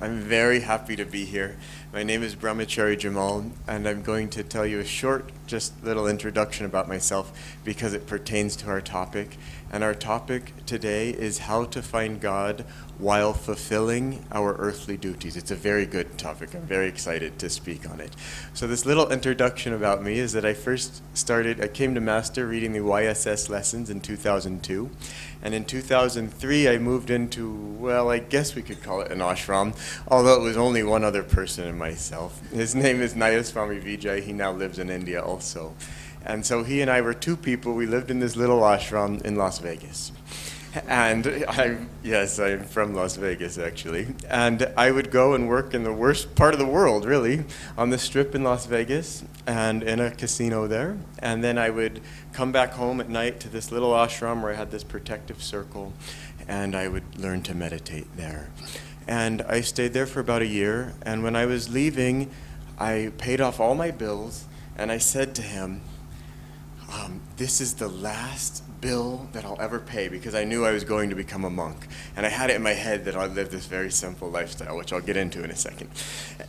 I'm very happy to be here. My name is Brahmachari Jamal, and I'm going to tell you a short, just little introduction about myself because it pertains to our topic. And our topic today is how to find God while fulfilling our earthly duties. It's a very good topic. I'm very excited to speak on it. So this little introduction about me is that I came to Master reading the YSS lessons in 2002. And in 2003, I moved into, well, I guess we could call it an ashram, although it was only one other person and myself. His name is Nayaswami Vijay. He now lives in India also. And so he and I were two people. We lived in this little ashram in Las Vegas. And I'm from Las Vegas, actually. And I would go and work in the worst part of the world, really, on the Strip in Las Vegas and in a casino there. And then I would come back home at night to this little ashram where I had this protective circle, and I would learn to meditate there. And I stayed there for about a year, and when I was leaving, I paid off all my bills, and I said to him, this is the last bill that I'll ever pay, because I knew I was going to become a monk. And I had it in my head that I'd live this very simple lifestyle, which I'll get into in a second.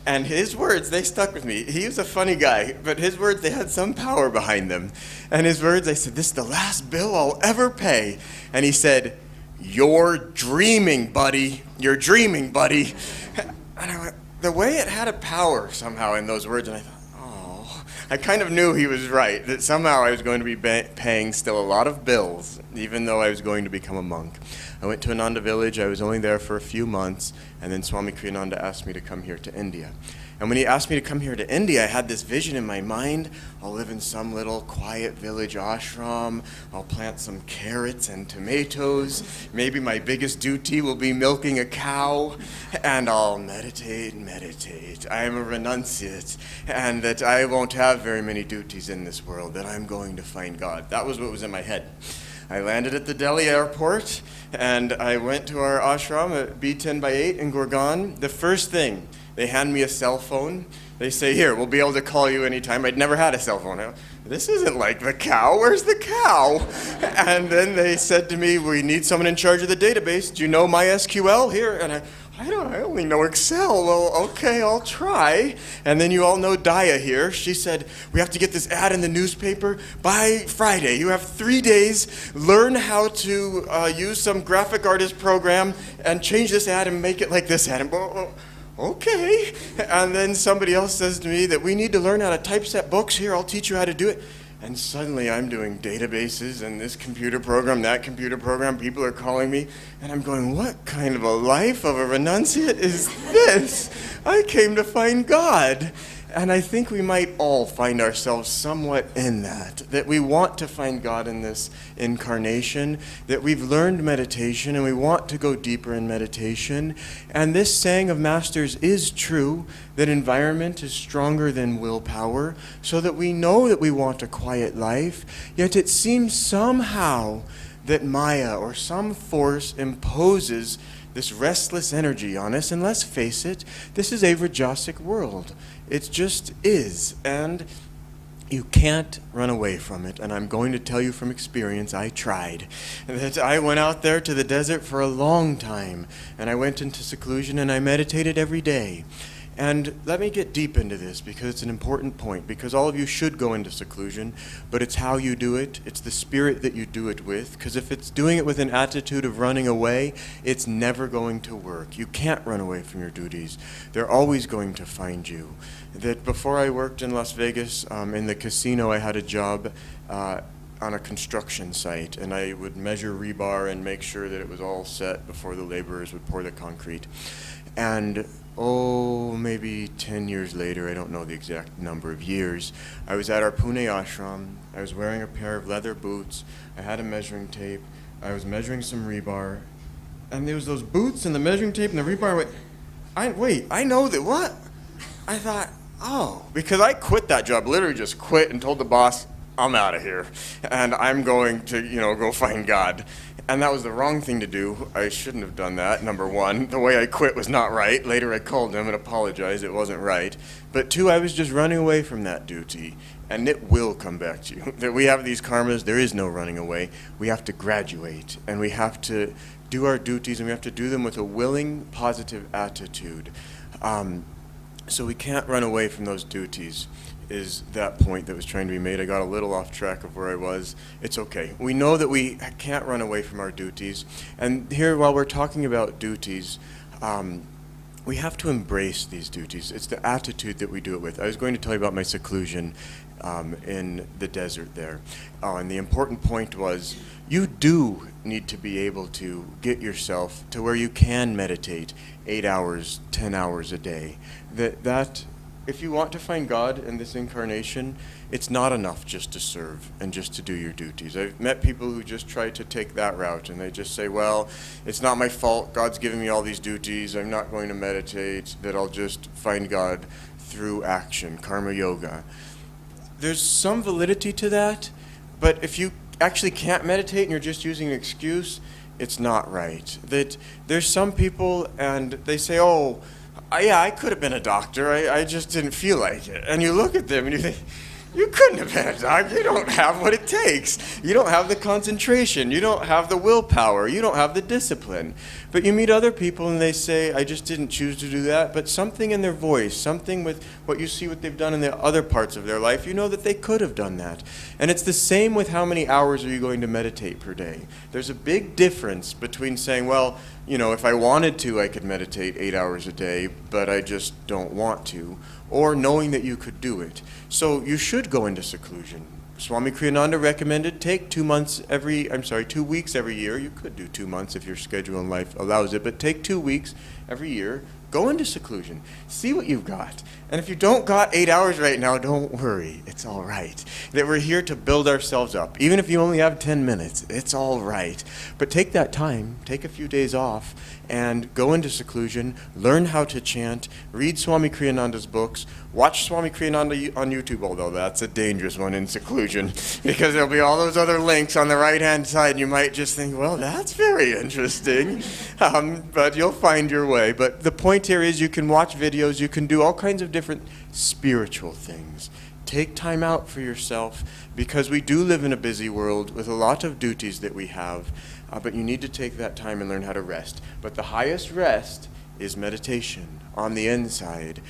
And his words, they stuck with me. He was a funny guy, but his words, they had some power behind them. And his words, I said, this is the last bill I'll ever pay. And he said, "You're dreaming, buddy. You're dreaming, buddy." And I went, the way it had a power somehow in those words, and I thought, I kind of knew he was right, that somehow I was going to be paying still a lot of bills, even though I was going to become a monk. I went to Ananda Village. I was only there for a few months, and then Swami Kriyananda asked me to come here to India. And when he asked me to come here to India, I had this vision in my mind. I'll live in some little quiet village ashram. I'll plant some carrots and tomatoes. Maybe my biggest duty will be milking a cow. And I'll meditate. I am a renunciate. And that I won't have very many duties in this world, that I'm going to find God. That was what was in my head. I landed at the Delhi airport, and I went to our ashram at B10/8 in Gurgaon. The first thing, they hand me a cell phone. They say, "Here, we'll be able to call you anytime." I'd never had a cell phone. This isn't like the cow. Where's the cow? And then they said to me, "We need someone in charge of the database. Do you know MySQL?" Here. And I only know Excel. Well, okay, I'll try. And then you all know Daya here. She said, "We have to get this ad in the newspaper by Friday. You have 3 days. Learn how to use some graphic artist program and change this ad and make it like this ad." And, okay. And then somebody else says to me that we need to learn how to typeset books. Here, I'll teach you how to do it. And suddenly I'm doing databases and this computer program, that computer program. People are calling me. And I'm going, what kind of a life of a renunciate is this? I came to find God. And I think we might all find ourselves somewhat in that we want to find God in this incarnation, that we've learned meditation and we want to go deeper in meditation. And this saying of Masters is true, that environment is stronger than willpower, so that we know that we want a quiet life, yet it seems somehow that Maya or some force imposes this restless energy on us, and let's face it, this is a Rajasic world. It just is, and you can't run away from it. And I'm going to tell you from experience, I tried. That I went out there to the desert for a long time, and I went into seclusion and I meditated every day. And let me get deep into this because it's an important point, because all of you should go into seclusion, but it's how you do it. It's the spirit that you do it with, because if it's doing it with an attitude of running away, it's never going to work. You can't run away from your duties. They're always going to find you. That before I worked in Las Vegas, in the casino, I had a job on a construction site, and I would measure rebar and make sure that it was all set before the laborers would pour the concrete. And maybe 10 years later, I don't know the exact number of years, I was at our Pune ashram. I was wearing a pair of leather boots. I had a measuring tape. I was measuring some rebar. And there was those boots and the measuring tape and the rebar. I know that, what? I thought, because I quit that job, literally just quit and told the boss, I'm out of here, and I'm going to, go find God. And that was the wrong thing to do. I shouldn't have done that, number one. The way I quit was not right. Later I called him and apologized. It wasn't right. But two, I was just running away from that duty. And it will come back to you. That we have these karmas, there is no running away. We have to graduate, and we have to do our duties, and we have to do them with a willing, positive attitude. So we can't run away from those duties, is that point that was trying to be made. I got a little off track of where I was. It's okay. We know that we can't run away from our duties. And here, while we're talking about duties, we have to embrace these duties. It's the attitude that we do it with. I was going to tell you about my seclusion in the desert there. And the important point was, you do need to be able to get yourself to where you can meditate 8 hours, 10 hours a day. That if you want to find God in this incarnation, it's not enough just to serve and just to do your duties. I've met people who just try to take that route, and they just say, well, it's not my fault. God's giving me all these duties. I'm not going to meditate, that I'll just find God through action, karma yoga. There's some validity to that, but if you actually can't meditate and you're just using an excuse, it's not right. That there's some people, and they say, oh, yeah, I could have been a doctor. I just didn't feel like it. And you look at them and you think, you couldn't have been a doctor. You don't have what it takes. You don't have the concentration. You don't have the willpower. You don't have the discipline. But you meet other people and they say, I just didn't choose to do that. But something in their voice, something with what you see what they've done in the other parts of their life, you know that they could have done that. And it's the same with how many hours are you going to meditate per day. There's a big difference between saying, well, if I wanted to, I could meditate 8 hours a day, but I just don't want to, or knowing that you could do it. So you should go into seclusion. Swami Kriyananda recommended take 2 weeks every year. You could do 2 months if your schedule in life allows it, but take 2 weeks every year. Go into seclusion. See what you've got. And if you don't got 8 hours right now, don't worry. It's all right. That we're here to build ourselves up. Even if you only have 10 minutes, it's all right. But take that time, take a few days off, and go into seclusion, learn how to chant, read Swami Kriyananda's books, watch Swami Kriyananda on YouTube, although that's a dangerous one in seclusion, because there'll be all those other links on the right-hand side, and you might just think, well, that's very interesting. But you'll find your way. But the point here is you can watch videos, you can do all kinds of different spiritual things. Take time out for yourself, because we do live in a busy world with a lot of duties that we have, but you need to take that time and learn how to rest. But the highest rest is meditation on the inside.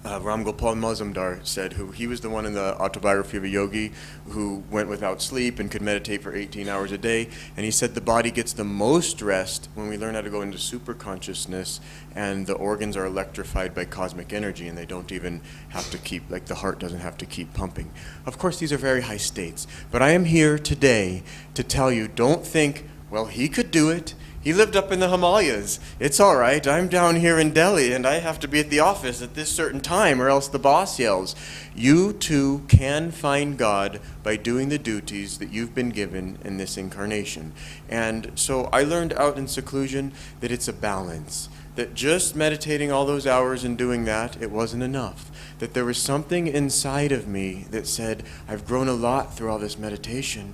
Ram Gopal Mazumdar said, he was the one in the Autobiography of a Yogi who went without sleep and could meditate for 18 hours a day. And he said the body gets the most rest when we learn how to go into super consciousness, and the organs are electrified by cosmic energy, and they don't even have to keep, like the heart doesn't have to keep pumping. Of course, these are very high states. But I am here today to tell you, don't think, well, he could do it. He lived up in the Himalayas. It's all right. I'm down here in Delhi, and I have to be at the office at this certain time, or else the boss yells. You too can find God by doing the duties that you've been given in this incarnation. And so I learned out in seclusion that it's a balance. That just meditating all those hours and doing that, it wasn't enough. That there was something inside of me that said, I've grown a lot through all this meditation,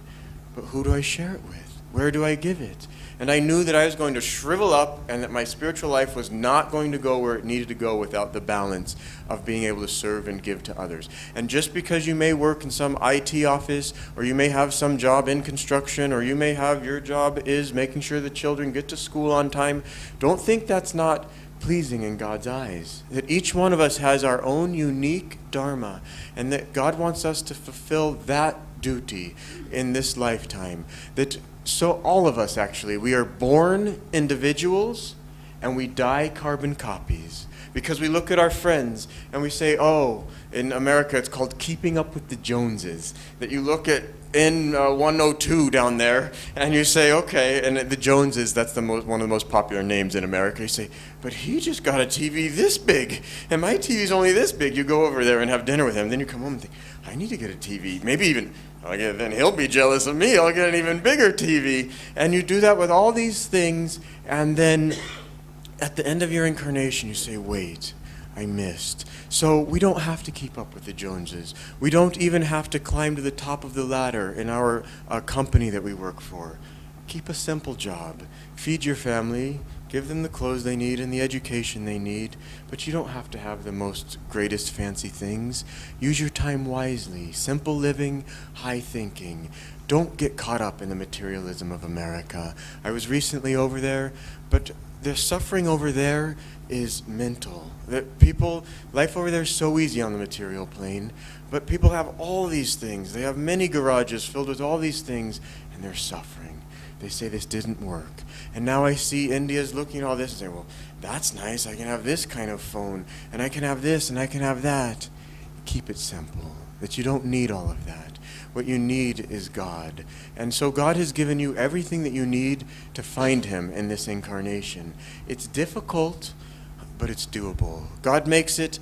but who do I share it with? Where do I give it? And I knew that I was going to shrivel up, and that my spiritual life was not going to go where it needed to go without the balance of being able to serve and give to others. And just because you may work in some IT office, or you may have some job in construction, or you may have your job is making sure the children get to school on time, don't think that's not pleasing in God's eyes. That each one of us has our own unique dharma, and that God wants us to fulfill that duty in this lifetime. So all of us, actually, we are born individuals and we die carbon copies. Because we look at our friends and we say, oh, in America it's called keeping up with the Joneses. That you look at in 102 down there and you say, okay, and the Joneses, that's one of the most popular names in America. You say, but he just got a TV this big and my TV's only this big. You go over there and have dinner with him. Then you come home and think, I need to get a TV. Maybe even, then he'll be jealous of me. I'll get an even bigger TV. And you do that with all these things, and then at the end of your incarnation, you say, wait, I missed. So we don't have to keep up with the Joneses. We don't even have to climb to the top of the ladder in our company that we work for. Keep a simple job. Feed your family, give them the clothes they need and the education they need, but you don't have to have the most greatest fancy things. Use your time wisely. Simple living, high thinking. Don't get caught up in the materialism of America. I was recently over there, but the suffering over there is mental. Life over there is so easy on the material plane, but people have all these things. They have many garages filled with all these things, and they're suffering. They say this didn't work. And now I see India's looking at all this and saying, well, that's nice. I can have this kind of phone, and I can have this, and I can have that. Keep it simple, that you don't need all of that. What you need is God. And so God has given you everything that you need to find him in this incarnation. It's difficult, but it's doable. God makes it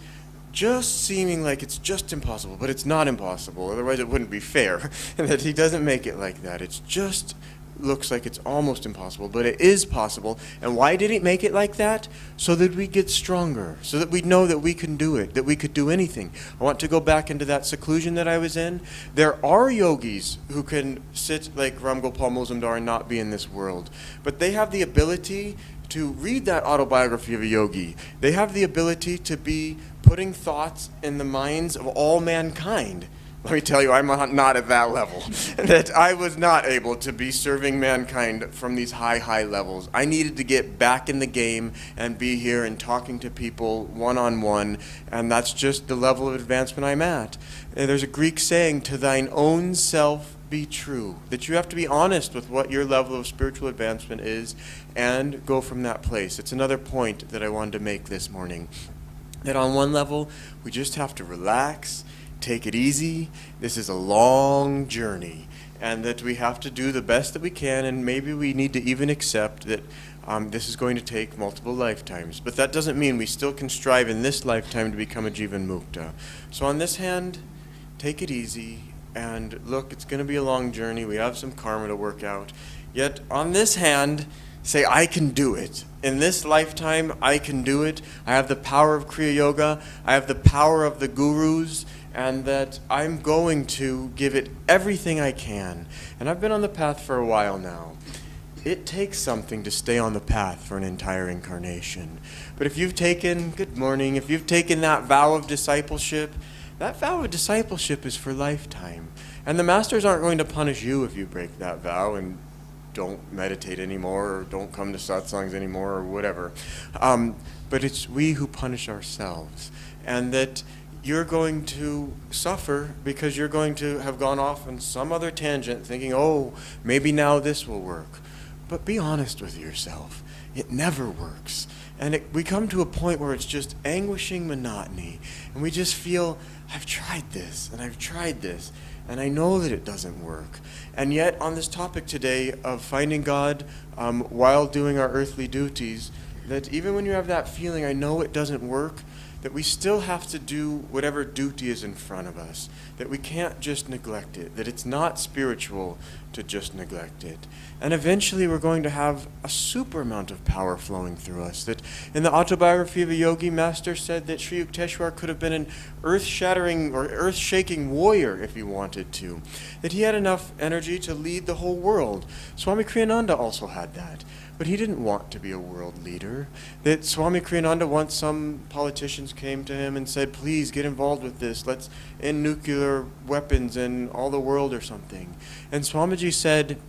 just seeming like it's just impossible, but it's not impossible. Otherwise it wouldn't be fair. And that he doesn't make it like that. It's just looks like it's almost impossible, but it is possible. And why did he make it like that? So that we get stronger, so that we know that we can do it, that we could do anything. I want to go back into that seclusion that I was in. There are yogis who can sit like Ram Gopal Muzumdar and not be in this world, but they have the ability to read that autobiography of a yogi. They have the ability to be putting thoughts in the minds of all mankind. Let me tell you, I'm not at that level. That I was not able to be serving mankind from these high levels. I needed to get back in the game and be here and talking to people one-on-one, and that's just the level of advancement I'm at. And there's a Greek saying, to thine own self be true, that you have to be honest with what your level of spiritual advancement is and go from that place. It's another point that I wanted to make this morning. That on one level, we just have to relax, take it easy. This is a long journey, and that we have to do the best that we can, and maybe we need to even accept that this is going to take multiple lifetimes. But that doesn't mean we still can strive in this lifetime to become a Jivan Mukta. So on this hand, take it easy, and look, it's going to be a long journey. We have some karma to work out. Yet on this hand, say, I can do it. In this lifetime, I can do it. I have the power of Kriya Yoga. I have the power of the gurus, and that I'm going to give it everything I can. And I've been on the path for a while now. It takes something to stay on the path for an entire incarnation. But if you've taken, good morning, if you've taken that vow of discipleship, that vow of discipleship is for lifetime. And the masters aren't going to punish you if you break that vow and don't meditate anymore, or don't come to satsangs anymore, or whatever. But it's we who punish ourselves. And that you're going to suffer because you're going to have gone off on some other tangent thinking, oh, maybe now this will work. But be honest with yourself. It never works. And we come to a point where it's just anguishing monotony. And we just feel, I've tried this, and I've tried this, and I know that it doesn't work. And yet, on this topic today of finding God while doing our earthly duties, that even when you have that feeling, I know it doesn't work, that we still have to do whatever duty is in front of us, that we can't just neglect it, that it's not spiritual to just neglect it. And eventually we're going to have a super amount of power flowing through us. That in the autobiography of a yogi, Master said that Sri Yukteswar could have been an earth-shattering or earth-shaking warrior if he wanted to. That he had enough energy to lead the whole world. Swami Kriyananda also had that. But he didn't want to be a world leader. That Swami Kriyananda, once some politicians came to him and said, please get involved with this. Let's end nuclear weapons in all the world or something. And Swamiji said,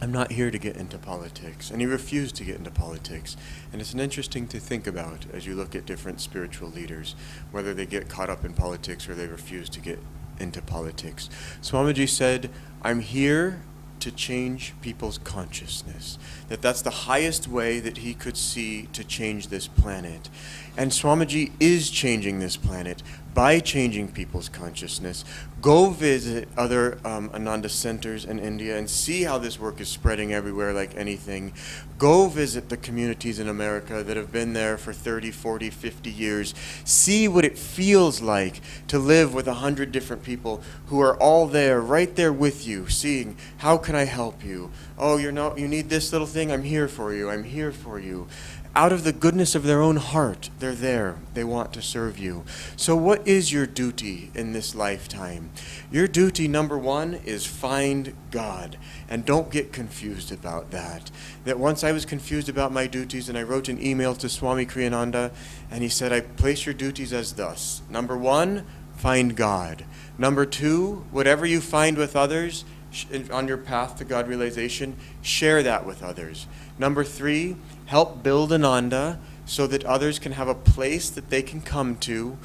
I'm not here to get into politics. And he refused to get into politics. And it's an interesting to think about as you look at different spiritual leaders, whether they get caught up in politics or they refuse to get into politics. Swamiji said, I'm here to change people's consciousness. That's the highest way that he could see to change this planet. And Swamiji is changing this planet by changing people's consciousness. Go visit other Ananda centers in India and see how this work is spreading everywhere like anything. Go visit the communities in America that have been there for 30, 40, 50 years. See what it feels like to live with 100 different people who are all there, right there with you, seeing, how can I help you? Oh, you need this little thing? I'm here for you. I'm here for you. Out of the goodness of their own heart, they're there. They want to serve you. So what is your duty in this lifetime? Your duty, number one, is find God. And don't get confused about that. That once I was confused about my duties, and I wrote an email to Swami Kriyananda, and he said, I place your duties as thus. Number one, find God. Number two, whatever you find with others on your path to God realization, share that with others. Number three, help build Ananda so that others can have a place that they can come to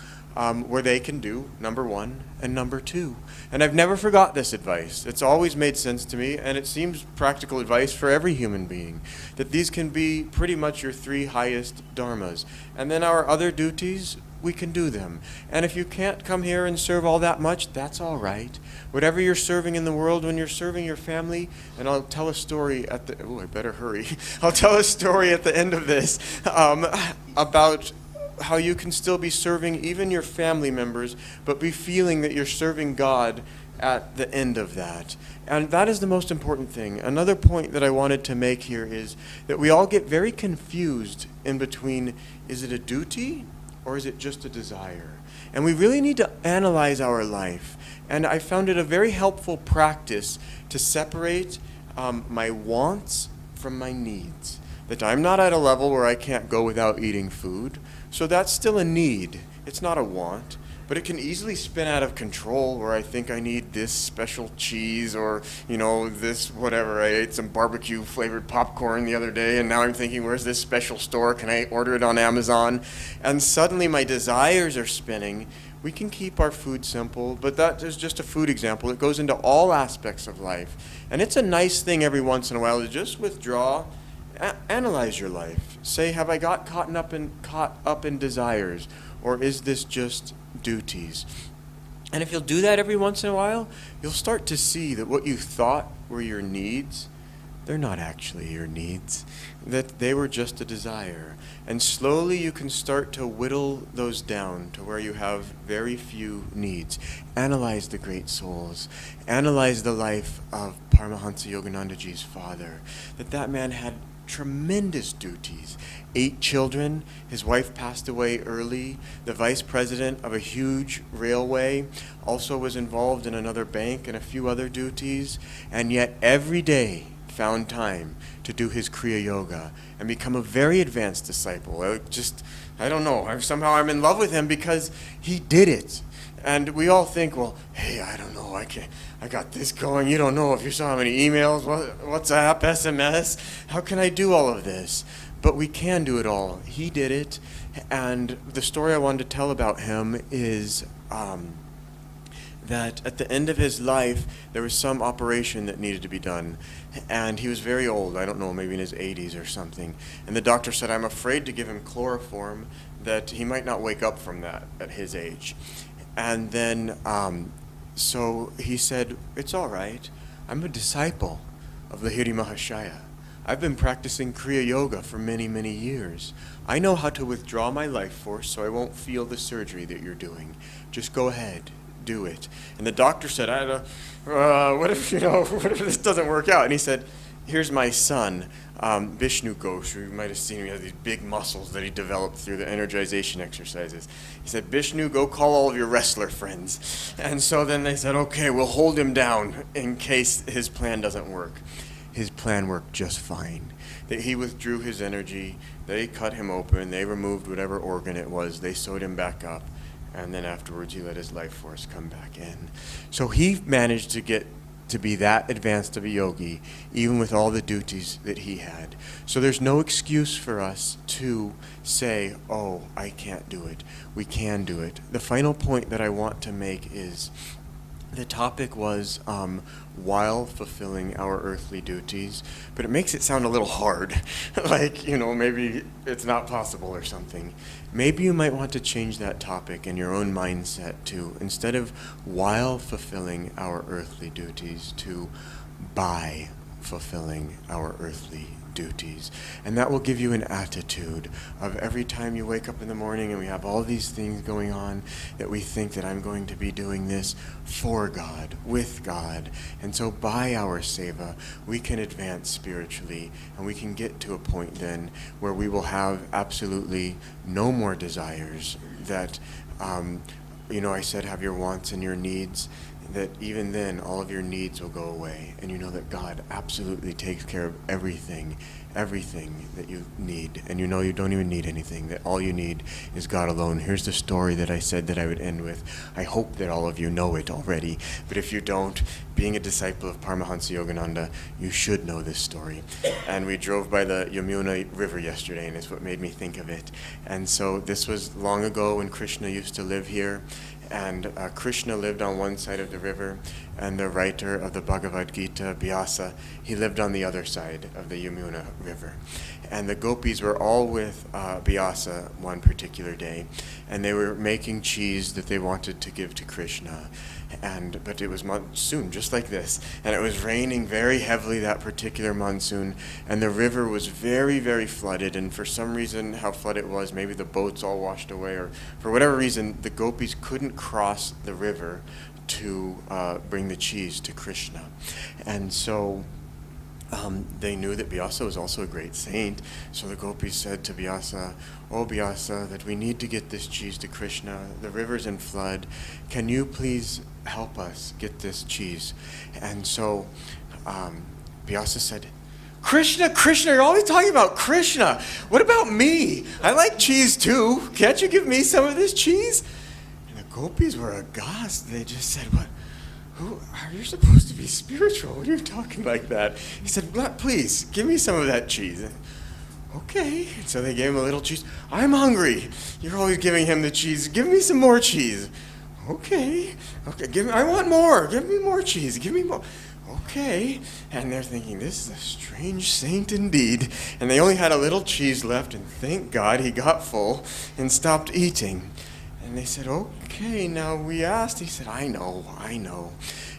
where they can do, number one, and number two. And I've never forgot this advice. It's always made sense to me, and it seems practical advice for every human being, that these can be pretty much your three highest dharmas. And then our other duties, we can do them. And if you can't come here and serve all that much, that's all right. Whatever you're serving in the world, when you're serving your family, and I'll tell a story at the, I better hurry. I'll tell a story at the end of this about how you can still be serving even your family members, but be feeling that you're serving God at the end of that. And that is the most important thing. Another point that I wanted to make here is that we all get very confused in between, is it a duty or is it just a desire? And we really need to analyze our life. And I found it a very helpful practice to separate my wants from my needs. That I'm not at a level where I can't go without eating food. So that's still a need. It's not a want. But it can easily spin out of control where I think I need this special cheese or, this whatever. I ate some barbecue flavored popcorn the other day and now I'm thinking, where's this special store? Can I order it on Amazon? And suddenly my desires are spinning. We can keep our food simple, but that is just a food example. It goes into all aspects of life. And it's a nice thing every once in a while to just withdraw, analyze your life. Say, have I got caught up in desires? Or is this just duties? And if you'll do that every once in a while, you'll start to see that what you thought were your needs, they're not actually your needs, that they were just a desire. And slowly you can start to whittle those down to where you have very few needs. Analyze the great souls. Analyze the life of Paramahansa Yoganandaji's father, that man had tremendous duties. 8 children, his wife passed away early, the vice president of a huge railway, also was involved in another bank and a few other duties, and yet every day found time to do his Kriya Yoga and become a very advanced disciple. I don't know, somehow I'm in love with him because he did it. And we all think, well, hey, I don't know, I got this going. You don't know if you saw how many emails, WhatsApp, SMS. How can I do all of this? But we can do it all. He did it. And the story I wanted to tell about him is that at the end of his life, there was some operation that needed to be done. And he was very old, I don't know, maybe in his 80s or something. And the doctor said, I'm afraid to give him chloroform, that he might not wake up from that at his age. And then, so he said, it's all right. I'm a disciple of Lahiri Mahashaya. I've been practicing Kriya Yoga for many, many years. I know how to withdraw my life force so I won't feel the surgery that you're doing. Just go ahead, do it. And the doctor said, what if this doesn't work out? And he said, here's my son, Vishnu Ghosh. You might have seen him. He has these big muscles that he developed through the energization exercises. He said, Vishnu, go call all of your wrestler friends. And so then they said, okay, we'll hold him down in case his plan doesn't work. His plan worked just fine. That he withdrew his energy, they cut him open, they removed whatever organ it was, they sewed him back up, and then afterwards he let his life force come back in. So he managed to get to be that advanced of a yogi, even with all the duties that he had. So there's no excuse for us to say, oh, I can't do it. We can do it. The final point that I want to make is the topic was while fulfilling our earthly duties, but it makes it sound a little hard, like, maybe it's not possible or something. Maybe you might want to change that topic in your own mindset to, instead of while fulfilling our earthly duties, to by fulfilling our earthly duties. And that will give you an attitude of every time you wake up in the morning and we have all these things going on, that we think that I'm going to be doing this for God, with God. And so by our seva, we can advance spiritually, and we can get to a point then where we will have absolutely no more desires. That, I said have your wants and your needs, that even then all of your needs will go away, and you know that God absolutely takes care of everything that you need, and you know you don't even need anything, that all you need is God alone. Here's the story that I said that I would end with. I hope that all of you know it already, but if you don't, being a disciple of Paramahansa Yogananda, you should know this story. And we drove by the Yamuna River yesterday, and it's what made me think of it. And so this was long ago when Krishna used to live here, and Krishna lived on one side of the river, and the writer of the Bhagavad Gita, Vyasa, he lived on the other side of the Yamuna River. And the gopis were all with Vyasa one particular day, and they were making cheese that they wanted to give to Krishna. But it was monsoon, just like this, and it was raining very heavily that particular monsoon, and the river was very, very flooded, and for some reason, how flooded it was, maybe the boats all washed away, or for whatever reason, the gopis couldn't cross the river to bring the cheese to Krishna. And so they knew that Vyasa was also a great saint, so the gopis said to Vyasa, "Oh Vyasa, that we need to get this cheese to Krishna. The river's in flood. Can you please help us get this cheese?" And so Vyasa said, Krishna, you're always talking about Krishna. What about me? I like cheese too. Can't you give me some of this cheese? And the gopis were aghast. They just said, "What? Who are you supposed to be spiritual? What are you talking like that?" He said, "Please, give me some of that cheese." Okay. And so they gave him a little cheese. "I'm hungry. You're always giving him the cheese. Give me some more cheese." Okay. I want more. Give me more cheese. Give me more. Okay. And they're thinking, this is a strange saint indeed. And they only had a little cheese left, and thank God he got full and stopped eating. And they said, "Okay, now we asked." He said, I know.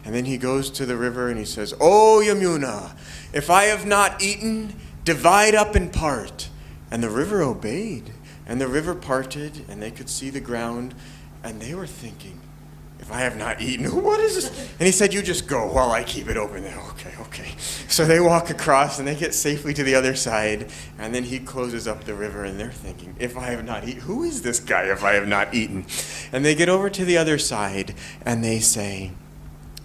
And then he goes to the river and he says, "Oh Yamuna, if I have not eaten, divide up and part." And the river obeyed, and the river parted, and they could see the ground, and they were thinking, if I have not eaten, what is this? And he said, "You just go while I keep it open there." Okay. So they walk across, and they get safely to the other side, and then he closes up the river, and they're thinking, if I have not eaten, who is this guy if I have not eaten? And they get over to the other side, and they say,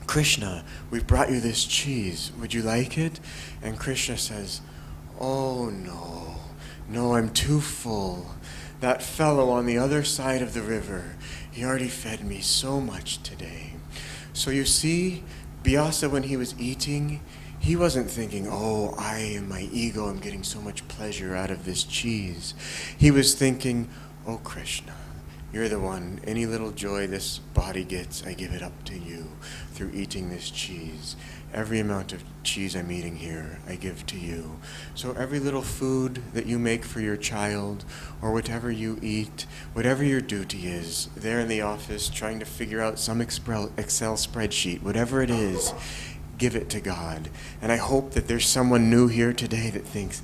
"Krishna, we've brought you this cheese. Would you like it?" And Krishna says, "Oh, no, I'm too full. That fellow on the other side of the river, he already fed me so much today." So you see, Vyasa, when he was eating, he wasn't thinking, "Oh, I and my ego am getting so much pleasure out of this cheese." He was thinking, "Oh, Krishna, you're the one. Any little joy this body gets, I give it up to you through eating this cheese. Every amount of cheese I'm eating here, I give to you. So every little food that you make for your child, or whatever you eat, whatever your duty is, there in the office trying to figure out some Excel spreadsheet, whatever it is, give it to God." And I hope that there's someone new here today that thinks,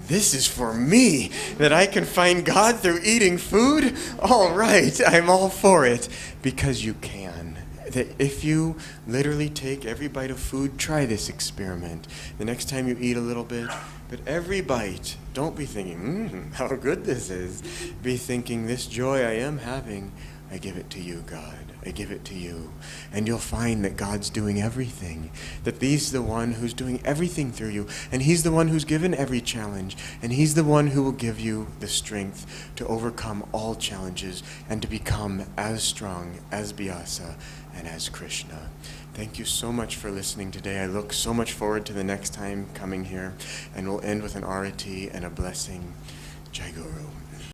this is for me, that I can find God through eating food. All right, I'm all for it, because you can. That if you literally take every bite of food, try this experiment. The next time you eat a little bit, but every bite, don't be thinking, how good this is. Be thinking, this joy I am having, I give it to you, God. I give it to you. And you'll find that God's doing everything. That He's the one who's doing everything through you. And He's the one who's given every challenge. And He's the one who will give you the strength to overcome all challenges and to become as strong as Vyasa and as Krishna. Thank you so much for listening today. I look so much forward to the next time coming here. And we'll end with an arati and a blessing. Jai Guru.